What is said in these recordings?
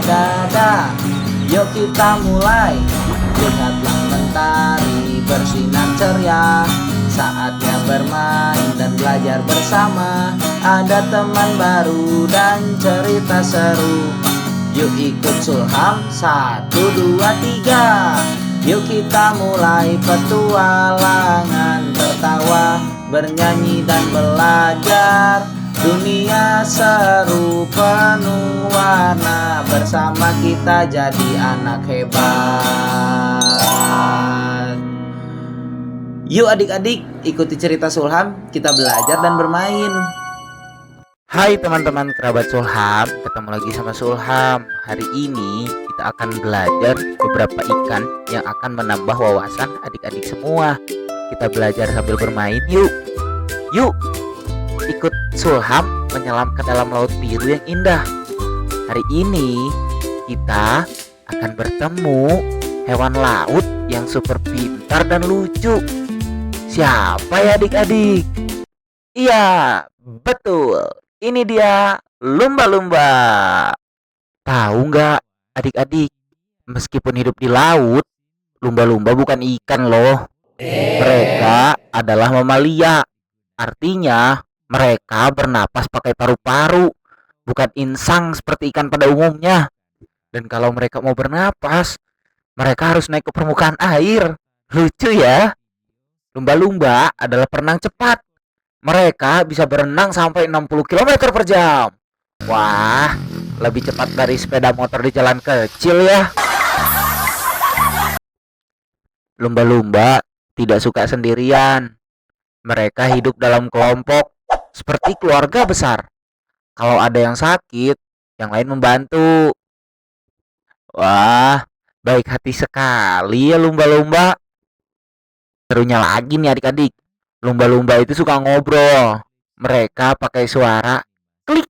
dada. Yuk kita mulai. Lihatlah mentari bersinar ceria. Saatnya bermain dan belajar bersama. Ada teman baru dan cerita seru. Yuk ikut Sulham, 1, 2, 3. Yuk kita mulai petualangan, tertawa, bernyanyi dan belajar. Dunia seru penuh warna, bersama kita jadi anak hebat. Yuk adik-adik, ikuti cerita Sulham, kita belajar dan bermain. Hai teman-teman kerabat Sulham, ketemu lagi sama Sulham. Hari ini kita akan belajar beberapa ikan yang akan menambah wawasan adik-adik semua. Kita belajar sambil bermain yuk. Yuk, ikut Sulham menyelam ke dalam laut biru yang indah. Hari ini kita akan bertemu hewan laut yang super pintar dan lucu. Siapa ya adik-adik? Iya, betul. Ini dia lumba-lumba. Tahu nggak adik-adik? Meskipun hidup di laut, lumba-lumba bukan ikan loh. Mereka adalah mamalia. Artinya mereka bernapas pakai paru-paru, bukan insang seperti ikan pada umumnya. Dan kalau mereka mau bernapas, mereka harus naik ke permukaan air. Lucu ya? Lumba-lumba adalah perenang cepat. Mereka bisa berenang sampai 60 km per jam. Wah, lebih cepat dari sepeda motor di jalan kecil ya. Lumba-lumba tidak suka sendirian. Mereka hidup dalam kelompok seperti keluarga besar. Kalau ada yang sakit, yang lain membantu. Wah, baik hati sekali ya lumba-lumba. Serunya lagi nih adik-adik. Lumba-lumba itu suka ngobrol. Mereka pakai suara klik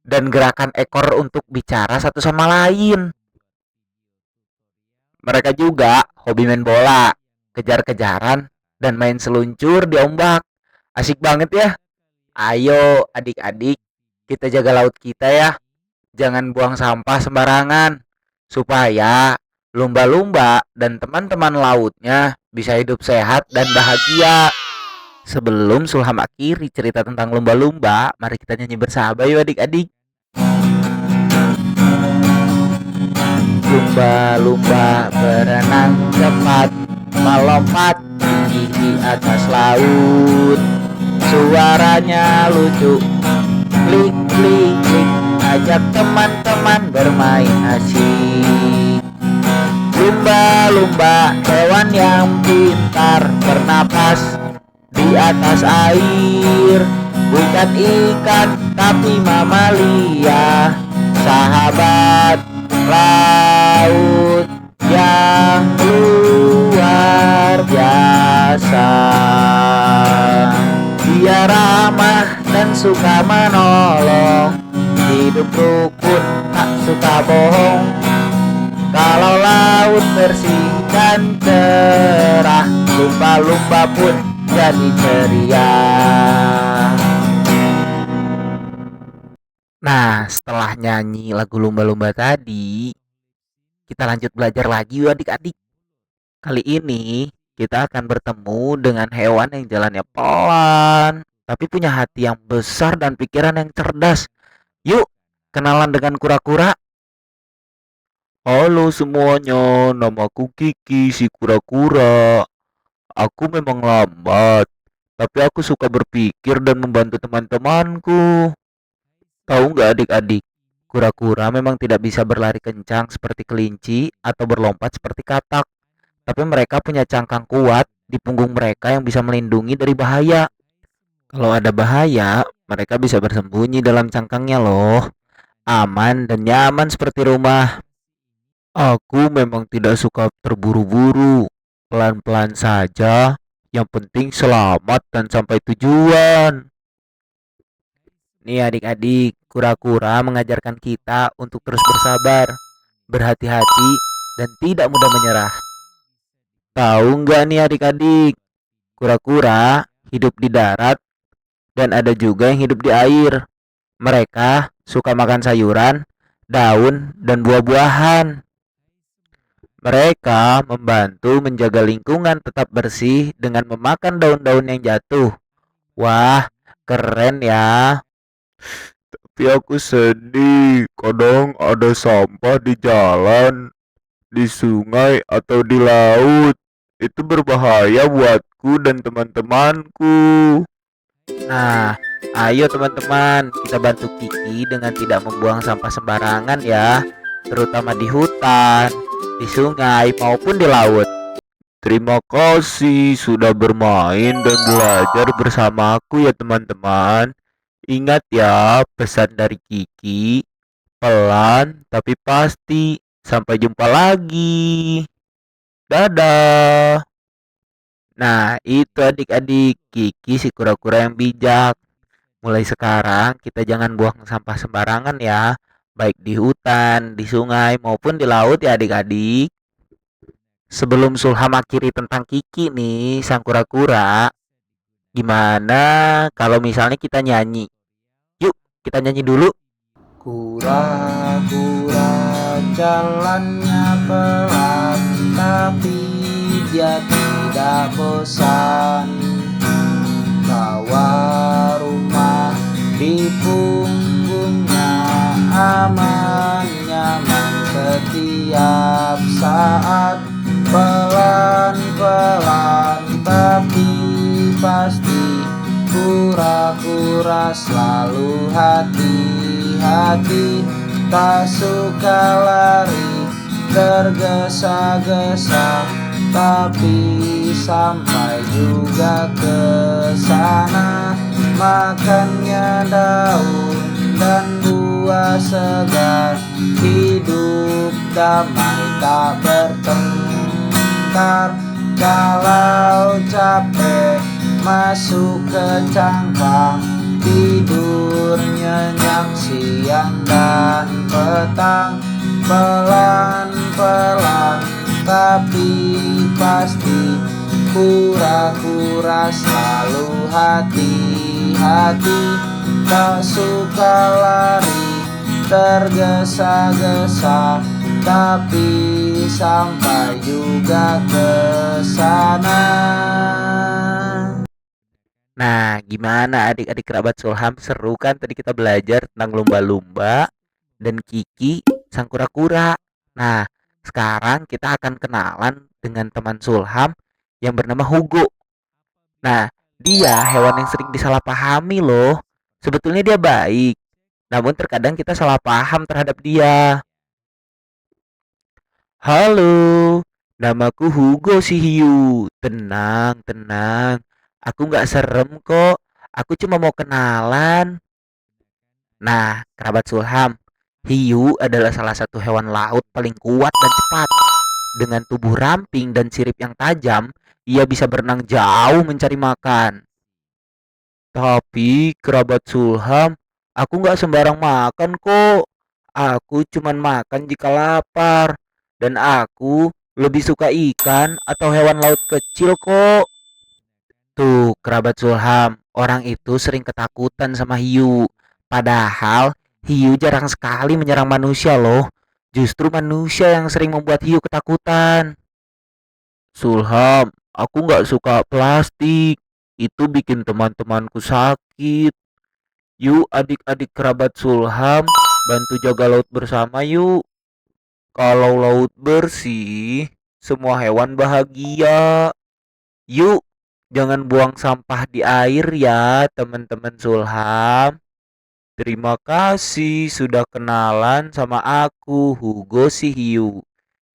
dan gerakan ekor untuk bicara satu sama lain. Mereka juga hobi main bola, kejar-kejaran, dan main seluncur di ombak. Asik banget ya. Ayo adik-adik, kita jaga laut kita ya. Jangan buang sampah sembarangan. Supaya lumba-lumba dan teman-teman lautnya bisa hidup sehat dan bahagia. Sebelum Sulham akhiri cerita tentang lumba-lumba, mari kita nyanyi bersama yuk adik-adik. Lumba-lumba berenang cepat, melompat tinggi di atas laut. Suaranya lucu, klik klik klik, ajak teman-teman bermain asik. Lumba-lumba hewan yang pintar, bernapas di atas air. Bukan ikan tapi mamalia, sahabat laut yang luar biasa. Dia ramah dan suka menolong, hidup rukun tak suka bohong. Kalau laut bersih dan cerah, lumba-lumba pun jadi ceria. Nah, setelah nyanyi lagu lumba-lumba tadi, kita lanjut belajar lagi yuk adik-adik. Kali ini kita akan bertemu dengan hewan yang jalannya pelan, tapi punya hati yang besar dan pikiran yang cerdas. Yuk, kenalan dengan kura-kura. Halo semuanya, namaku Kiki si kura-kura. Aku memang lambat, tapi aku suka berpikir dan membantu teman-temanku. Tahu nggak adik-adik, kura-kura memang tidak bisa berlari kencang seperti kelinci atau berlompat seperti katak. Tapi mereka punya cangkang kuat di punggung mereka yang bisa melindungi dari bahaya. Kalau ada bahaya, mereka bisa bersembunyi dalam cangkangnya loh. Aman dan nyaman seperti rumah. Aku memang tidak suka terburu-buru. Pelan-pelan saja, yang penting selamat dan sampai tujuan. Nih adik-adik, kura-kura mengajarkan kita untuk terus bersabar, berhati-hati, dan tidak mudah menyerah. Tahu nggak nih adik-adik, kura-kura hidup di darat dan ada juga yang hidup di air. Mereka suka makan sayuran daun, dan buah-buahan. Mereka membantu menjaga lingkungan tetap bersih dengan memakan daun-daun yang jatuh. Wah, keren ya. Tapi aku sedih, kadang ada sampah di jalan, di sungai, atau di laut. Itu berbahaya buatku dan teman-temanku. Nah, ayo teman-teman, kita bantu Kiki dengan tidak membuang sampah sembarangan ya, terutama di hutan, di sungai, maupun di laut. Terima kasih sudah bermain dan belajar bersamaku ya teman-teman. Ingat ya pesan dari Kiki, pelan tapi pasti. Sampai jumpa lagi. Dadah. Nah, itu adik-adik, Kiki si kura-kura yang bijak. Mulai sekarang kita jangan buang sampah sembarangan ya, baik di hutan, di sungai maupun di laut ya adik-adik. Sebelum Sulham akhiri tentang Kiki nih, sang kura-kura, gimana kalau misalnya kita nyanyi? Yuk, kita nyanyi dulu. Kura-kura jalannya pelan, tapi dia tidak bosan. Bawa rumah di punggungnya, aman nyaman setiap saat. Pelan-pelan tapi pasti, kura-kura selalu hati-hati. Tak suka lari tergesa-gesa, tapi sampai juga ke sana. Makannya daun dan buah segar, hidup damai tak bertengkar. Kalau capek masuk ke cangkang, tidur nyenyak siang dan petang. Pelan-pelan tapi pasti, kura-kura selalu hati-hati. Tak suka lari tergesa-gesa, tapi sampai juga ke sana. Nah, gimana adik-adik kerabat Sulham? Seru kan tadi kita belajar tentang lumba-lumba dan Kiki sang kura-kura. Nah, sekarang kita akan kenalan dengan teman Sulham yang bernama Hugo. Nah, dia hewan yang sering disalahpahami loh. Sebetulnya dia baik, namun terkadang kita salah paham terhadap dia. Halo, namaku Hugo si Hiu. Tenang, tenang. Aku nggak serem kok. Aku cuma mau kenalan. Nah, kerabat Sulham, hiu adalah salah satu hewan laut paling kuat dan cepat. Dengan tubuh ramping dan sirip yang tajam, ia bisa berenang jauh mencari makan. Tapi kerabat Sulham, aku nggak sembarang makan kok. Aku cuman makan jika lapar. Dan aku lebih suka ikan atau hewan laut kecil kok. Tuh, kerabat Sulham, orang itu sering ketakutan sama hiu. Padahal hiu jarang sekali menyerang manusia loh. Justru manusia yang sering membuat hiu ketakutan. Sulham, aku nggak suka plastik. Itu bikin teman-temanku sakit. Yuk adik-adik kerabat Sulham, bantu jaga laut bersama yuk. Kalau laut bersih, semua hewan bahagia. Yuk, jangan buang sampah di air ya, teman-teman Sulham. Terima kasih sudah kenalan sama aku, Hugo si hiu.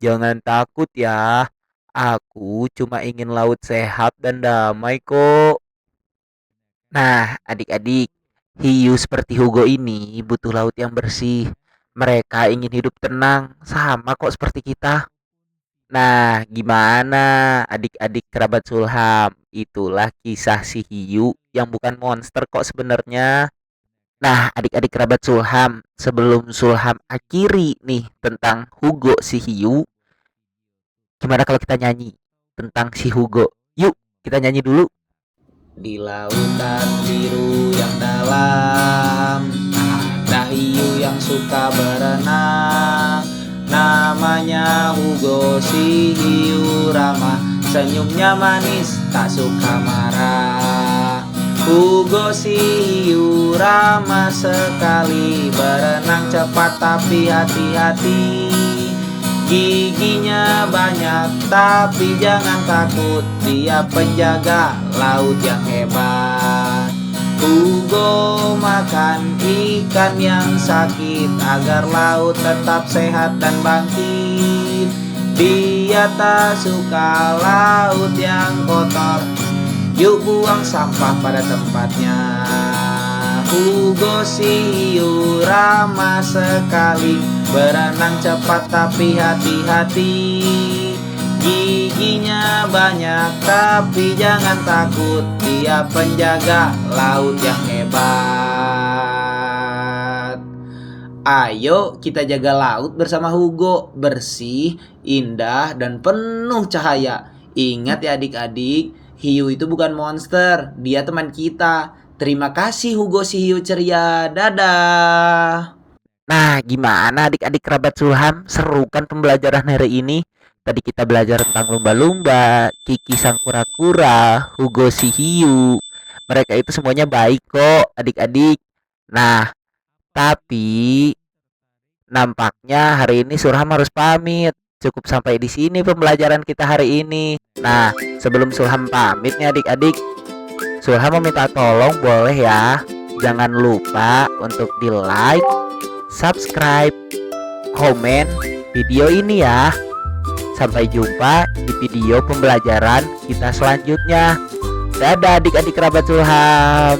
Jangan takut ya. Aku cuma ingin laut sehat dan damai kok. Nah, adik-adik, hiu seperti Hugo ini butuh laut yang bersih. Mereka ingin hidup tenang, sama kok seperti kita. Nah, gimana adik-adik kerabat Sulham? Itulah kisah si hiu yang bukan monster kok sebenarnya. Nah, adik-adik kerabat Sulham, sebelum Sulham akhiri nih tentang Hugo si hiu, gimana kalau kita nyanyi tentang si Hugo? Yuk, kita nyanyi dulu. Di lautan biru yang dalam, ada hiu yang suka berenang. Namanya Hugo si hiu ramah, senyumnya manis tak suka marah. Hugo si hiu ramah sekali, berenang cepat tapi hati-hati. Giginya banyak tapi jangan takut, dia penjaga laut yang hebat. Hugo makan ikan yang sakit agar laut tetap sehat dan bangkit. Dia tak suka laut yang kotor, yuk buang sampah pada tempatnya. Hugo si hiu ramah sekali, berenang cepat tapi hati-hati. Giginya banyak tapi jangan takut, dia penjaga laut yang hebat. Ayo kita jaga laut bersama Hugo, bersih, indah, dan penuh cahaya. Ingat ya adik-adik, hiu itu bukan monster, dia teman kita. Terima kasih Hugo si hiu ceria, dadah. Nah, gimana adik-adik kerabat Sulham? Seru kan pembelajaran hari ini? Tadi kita belajar tentang lumba-lumba, Kiki sang kura-kura, Hugo si hiu. Mereka itu semuanya baik kok, adik-adik. Nah, tapi nampaknya hari ini Sulham harus pamit. Cukup sampai di sini pembelajaran kita hari ini. Nah, sebelum Sulham pamit nih adik-adik, Sulham meminta tolong boleh ya, jangan lupa untuk di like, subscribe, komen video ini ya. Sampai jumpa di video pembelajaran kita selanjutnya. Dadah adik-adik kerabat Sulham.